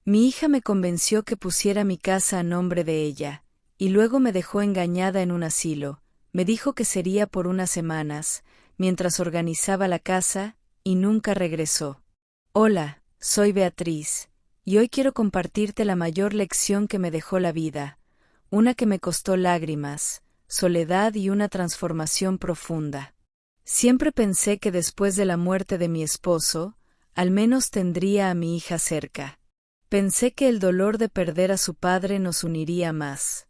Mi hija me convenció que pusiera mi casa a nombre de ella, y luego me dejó engañada en un asilo. Me dijo que sería por unas semanas, mientras organizaba la casa, y nunca regresó. Hola, soy Beatriz, y hoy quiero compartirte la mayor lección que me dejó la vida, una que me costó lágrimas, soledad y una transformación profunda. Siempre pensé que después de la muerte de mi esposo, al menos tendría a mi hija cerca. Pensé que el dolor de perder a su padre nos uniría más.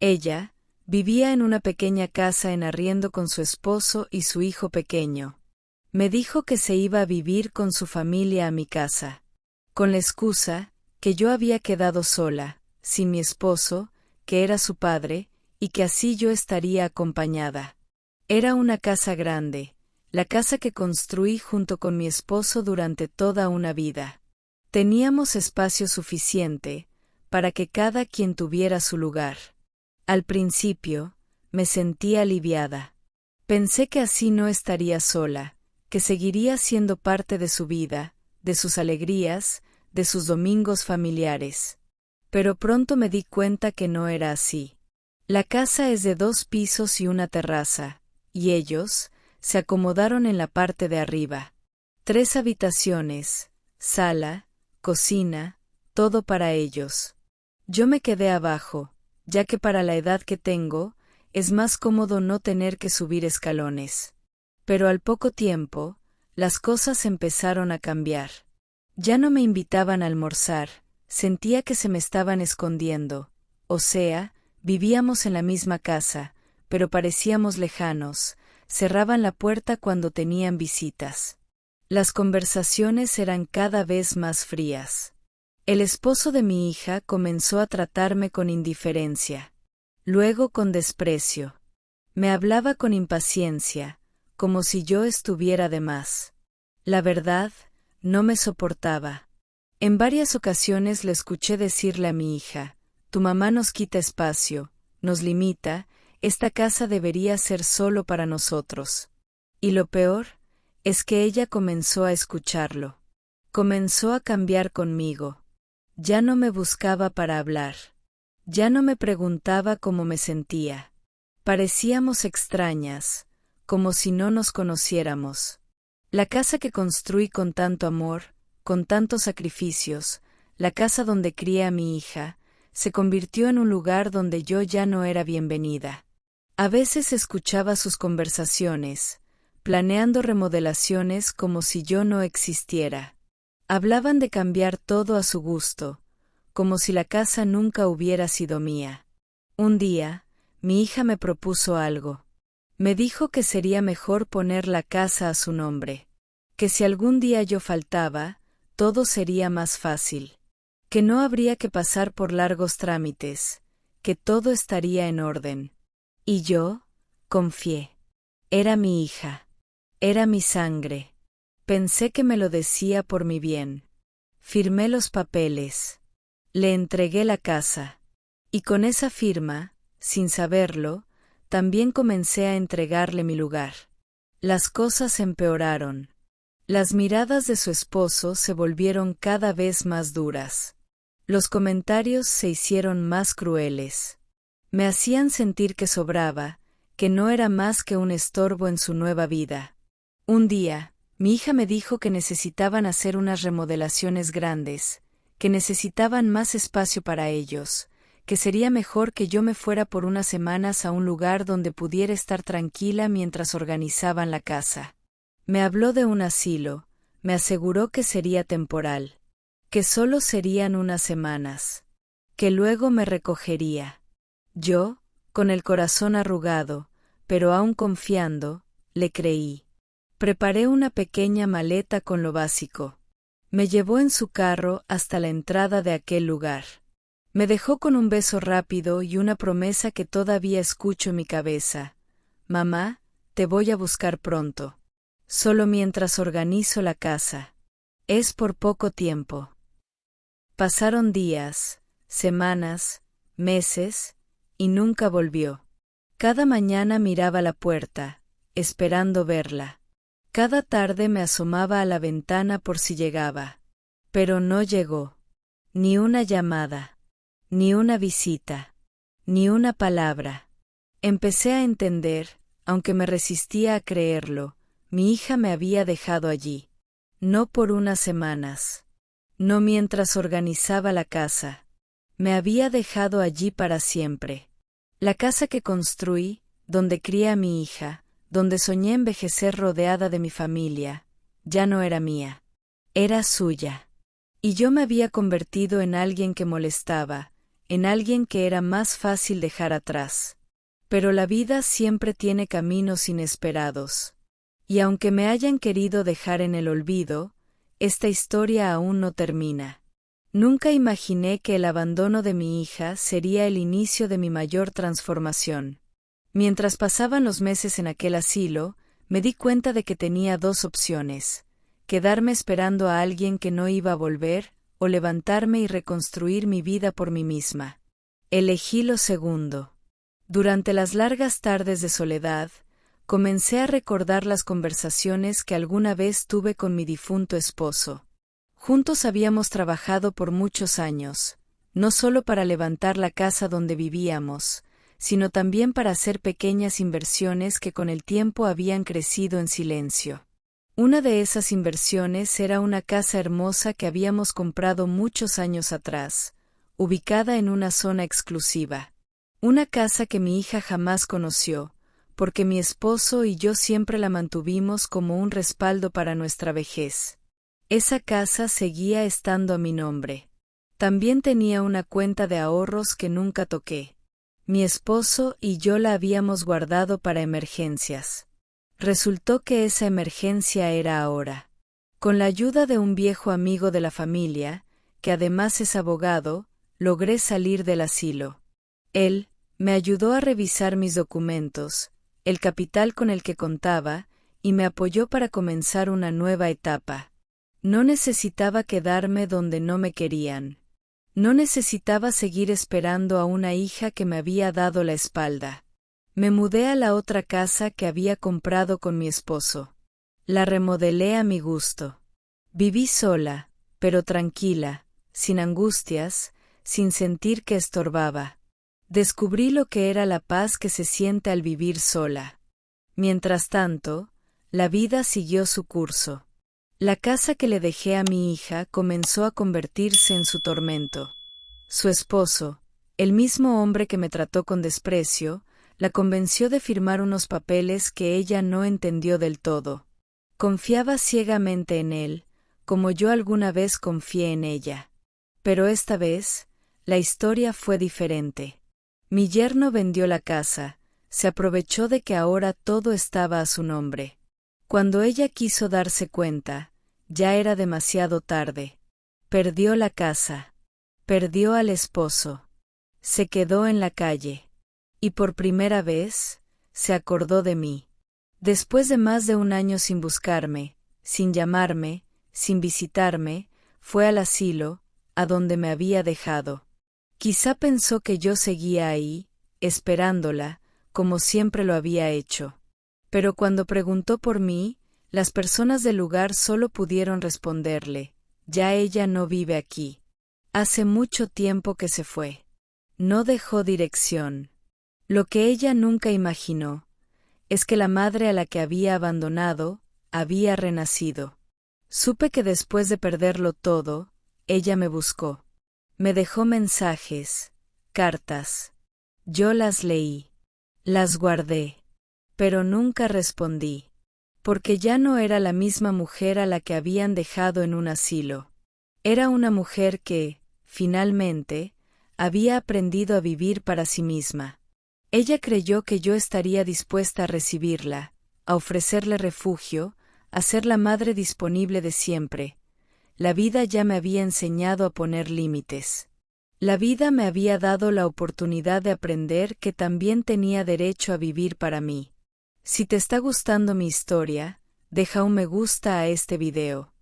Ella vivía en una pequeña casa en arriendo con su esposo y su hijo pequeño. Me dijo que se iba a vivir con su familia a mi casa, con la excusa que yo había quedado sola, sin mi esposo, que era su padre, y que así yo estaría acompañada. Era una casa grande, la casa que construí junto con mi esposo durante toda una vida. Teníamos espacio suficiente para que cada quien tuviera su lugar. Al principio, me sentí aliviada. Pensé que así no estaría sola, que seguiría siendo parte de su vida, de sus alegrías, de sus domingos familiares. Pero pronto me di cuenta que no era así. La casa es de 2 pisos y una terraza, y ellos se acomodaron en la parte de arriba. 3 habitaciones, sala, cocina, todo para ellos. Yo me quedé abajo, ya que para la edad que tengo, es más cómodo no tener que subir escalones. Pero al poco tiempo, las cosas empezaron a cambiar. Ya no me invitaban a almorzar, sentía que se me estaban escondiendo, o sea, vivíamos en la misma casa, pero parecíamos lejanos, cerraban la puerta cuando tenían visitas. Las conversaciones eran cada vez más frías. El esposo de mi hija comenzó a tratarme con indiferencia, luego con desprecio. Me hablaba con impaciencia, como si yo estuviera de más. La verdad, no me soportaba. En varias ocasiones le escuché decirle a mi hija, «Tu mamá nos quita espacio, nos limita, esta casa debería ser solo para nosotros». Y lo peor es que ella comenzó a escucharlo. Comenzó a cambiar conmigo. Ya no me buscaba para hablar. Ya no me preguntaba cómo me sentía. Parecíamos extrañas, como si no nos conociéramos. La casa que construí con tanto amor, con tantos sacrificios, la casa donde crié a mi hija, se convirtió en un lugar donde yo ya no era bienvenida. A veces escuchaba sus conversaciones, planeando remodelaciones como si yo no existiera. Hablaban de cambiar todo a su gusto, como si la casa nunca hubiera sido mía. Un día, mi hija me propuso algo. Me dijo que sería mejor poner la casa a su nombre, que si algún día yo faltaba, todo sería más fácil, que no habría que pasar por largos trámites, que todo estaría en orden. Y yo, confié. Era mi hija. Era mi sangre. Pensé que me lo decía por mi bien. Firmé los papeles. Le entregué la casa. Y con esa firma, sin saberlo, también comencé a entregarle mi lugar. Las cosas empeoraron. Las miradas de su esposo se volvieron cada vez más duras. Los comentarios se hicieron más crueles. Me hacían sentir que sobraba, que no era más que un estorbo en su nueva vida. Un día, mi hija me dijo que necesitaban hacer unas remodelaciones grandes, que necesitaban más espacio para ellos, que sería mejor que yo me fuera por unas semanas a un lugar donde pudiera estar tranquila mientras organizaban la casa. Me habló de un asilo, me aseguró que sería temporal, que solo serían unas semanas, que luego me recogería. Yo, con el corazón arrugado, pero aún confiando, le creí. Preparé una pequeña maleta con lo básico. Me llevó en su carro hasta la entrada de aquel lugar. Me dejó con un beso rápido y una promesa que todavía escucho en mi cabeza. «Mamá, te voy a buscar pronto. Solo mientras organizo la casa. Es por poco tiempo». Pasaron días, semanas, meses, y nunca volvió. Cada mañana miraba la puerta, esperando verla. Cada tarde me asomaba a la ventana por si llegaba. Pero no llegó. Ni una llamada. Ni una visita. Ni una palabra. Empecé a entender, aunque me resistía a creerlo, mi hija me había dejado allí. No por unas semanas. No mientras organizaba la casa. Me había dejado allí para siempre. La casa que construí, donde crié a mi hija, donde soñé envejecer rodeada de mi familia, ya no era mía. Era suya. Y yo me había convertido en alguien que molestaba, en alguien que era más fácil dejar atrás. Pero la vida siempre tiene caminos inesperados. Y aunque me hayan querido dejar en el olvido, esta historia aún no termina. Nunca imaginé que el abandono de mi hija sería el inicio de mi mayor transformación. Mientras pasaban los meses en aquel asilo, me di cuenta de que tenía dos opciones: quedarme esperando a alguien que no iba a volver, o levantarme y reconstruir mi vida por mí misma. Elegí lo segundo. Durante las largas tardes de soledad, comencé a recordar las conversaciones que alguna vez tuve con mi difunto esposo. Juntos habíamos trabajado por muchos años, no solo para levantar la casa donde vivíamos, sino también para hacer pequeñas inversiones que con el tiempo habían crecido en silencio. Una de esas inversiones era una casa hermosa que habíamos comprado muchos años atrás, ubicada en una zona exclusiva. Una casa que mi hija jamás conoció, porque mi esposo y yo siempre la mantuvimos como un respaldo para nuestra vejez. Esa casa seguía estando a mi nombre. También tenía una cuenta de ahorros que nunca toqué. Mi esposo y yo la habíamos guardado para emergencias. Resultó que esa emergencia era ahora. Con la ayuda de un viejo amigo de la familia, que además es abogado, logré salir del asilo. Él me ayudó a revisar mis documentos, el capital con el que contaba, y me apoyó para comenzar una nueva etapa. No necesitaba quedarme donde no me querían. No necesitaba seguir esperando a una hija que me había dado la espalda. Me mudé a la otra casa que había comprado con mi esposo. La remodelé a mi gusto. Viví sola, pero tranquila, sin angustias, sin sentir que estorbaba. Descubrí lo que era la paz que se siente al vivir sola. Mientras tanto, la vida siguió su curso. La casa que le dejé a mi hija comenzó a convertirse en su tormento. Su esposo, el mismo hombre que me trató con desprecio, la convenció de firmar unos papeles que ella no entendió del todo. Confiaba ciegamente en él, como yo alguna vez confié en ella. Pero esta vez, la historia fue diferente. Mi yerno vendió la casa, se aprovechó de que ahora todo estaba a su nombre. Cuando ella quiso darse cuenta, ya era demasiado tarde. Perdió la casa. Perdió al esposo. Se quedó en la calle. Y por primera vez, se acordó de mí. Después de más de un año sin buscarme, sin llamarme, sin visitarme, fue al asilo, a donde me había dejado. Quizá pensó que yo seguía ahí, esperándola, como siempre lo había hecho. Pero cuando preguntó por mí, las personas del lugar solo pudieron responderle: ya ella no vive aquí. Hace mucho tiempo que se fue. No dejó dirección. Lo que ella nunca imaginó es que la madre a la que había abandonado había renacido. Supe que después de perderlo todo, ella me buscó. Me dejó mensajes, cartas. Yo las leí. Las guardé. Pero nunca respondí. Porque ya no era la misma mujer a la que habían dejado en un asilo. Era una mujer que, finalmente, había aprendido a vivir para sí misma. Ella creyó que yo estaría dispuesta a recibirla, a ofrecerle refugio, a ser la madre disponible de siempre. La vida ya me había enseñado a poner límites. La vida me había dado la oportunidad de aprender que también tenía derecho a vivir para mí. Si te está gustando mi historia, deja un me gusta a este video.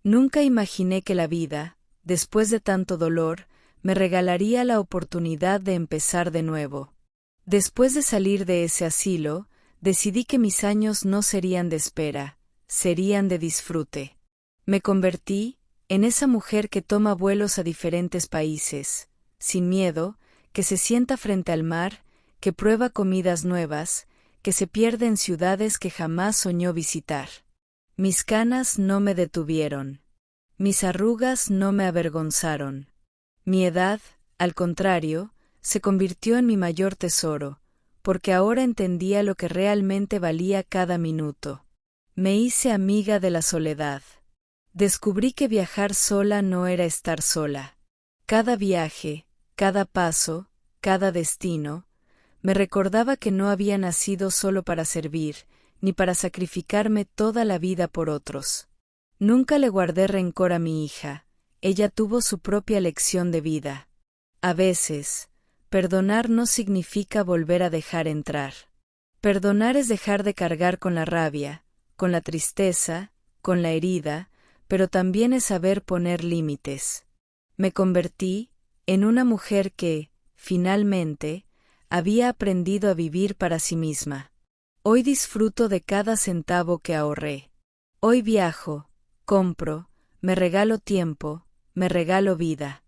Nunca imaginé que la vida, después de tanto dolor, me regalaría la oportunidad de empezar de nuevo. Después de salir de ese asilo, decidí que mis años no serían de espera, serían de disfrute. Me convertí, en esa mujer que toma vuelos a diferentes países, sin miedo, que se sienta frente al mar, que prueba comidas nuevas, que se pierde en ciudades que jamás soñó visitar. Mis canas no me detuvieron. Mis arrugas no me avergonzaron. Mi edad, al contrario, se convirtió en mi mayor tesoro, porque ahora entendía lo que realmente valía cada minuto. Me hice amiga de la soledad. Descubrí que viajar sola no era estar sola. Cada viaje, cada paso, cada destino, me recordaba que no había nacido solo para servir, ni para sacrificarme toda la vida por otros. Nunca le guardé rencor a mi hija, ella tuvo su propia lección de vida. A veces, perdonar no significa volver a dejar entrar. Perdonar es dejar de cargar con la rabia, con la tristeza, con la herida, pero también es saber poner límites. Me convertí en una mujer que, finalmente, había aprendido a vivir para sí misma. Hoy disfruto de cada centavo que ahorré. Hoy viajo, compro, me regalo tiempo, me regalo vida.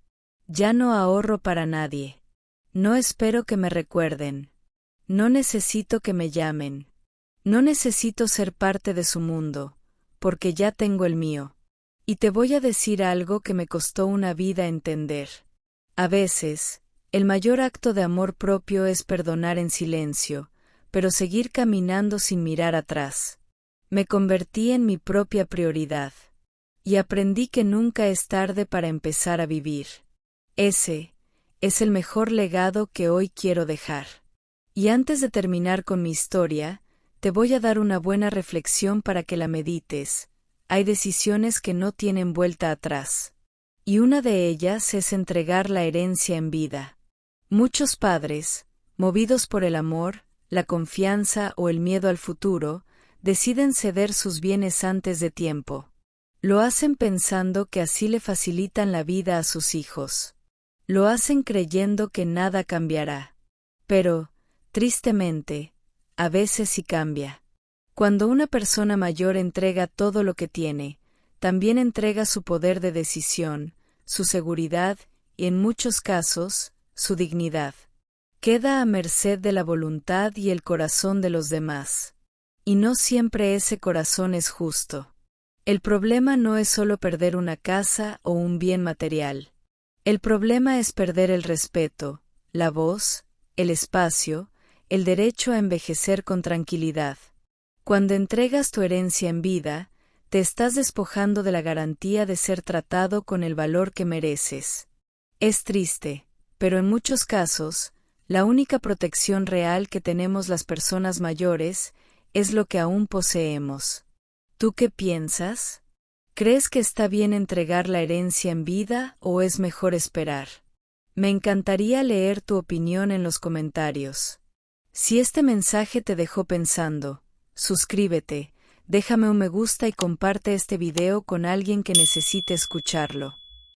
Ya no ahorro para nadie. No espero que me recuerden. No necesito que me llamen. No necesito ser parte de su mundo, porque ya tengo el mío. Y te voy a decir algo que me costó una vida entender. A veces, el mayor acto de amor propio es perdonar en silencio, pero seguir caminando sin mirar atrás. Me convertí en mi propia prioridad. Y aprendí que nunca es tarde para empezar a vivir. Ese es el mejor legado que hoy quiero dejar. Y antes de terminar con mi historia, te voy a dar una buena reflexión para que la medites. Hay decisiones que no tienen vuelta atrás. Y una de ellas es entregar la herencia en vida. Muchos padres, movidos por el amor, la confianza o el miedo al futuro, deciden ceder sus bienes antes de tiempo. Lo hacen pensando que así le facilitan la vida a sus hijos. Lo hacen creyendo que nada cambiará. Pero, tristemente, a veces sí cambia. Cuando una persona mayor entrega todo lo que tiene, también entrega su poder de decisión, su seguridad y, en muchos casos, su dignidad. Queda a merced de la voluntad y el corazón de los demás. Y no siempre ese corazón es justo. El problema no es solo perder una casa o un bien material. El problema es perder el respeto, la voz, el espacio, el derecho a envejecer con tranquilidad. Cuando entregas tu herencia en vida, te estás despojando de la garantía de ser tratado con el valor que mereces. Es triste, pero en muchos casos, la única protección real que tenemos las personas mayores es lo que aún poseemos. ¿Tú qué piensas? ¿Crees que está bien entregar la herencia en vida o es mejor esperar? Me encantaría leer tu opinión en los comentarios. Si este mensaje te dejó pensando, suscríbete, déjame un me gusta y comparte este video con alguien que necesite escucharlo.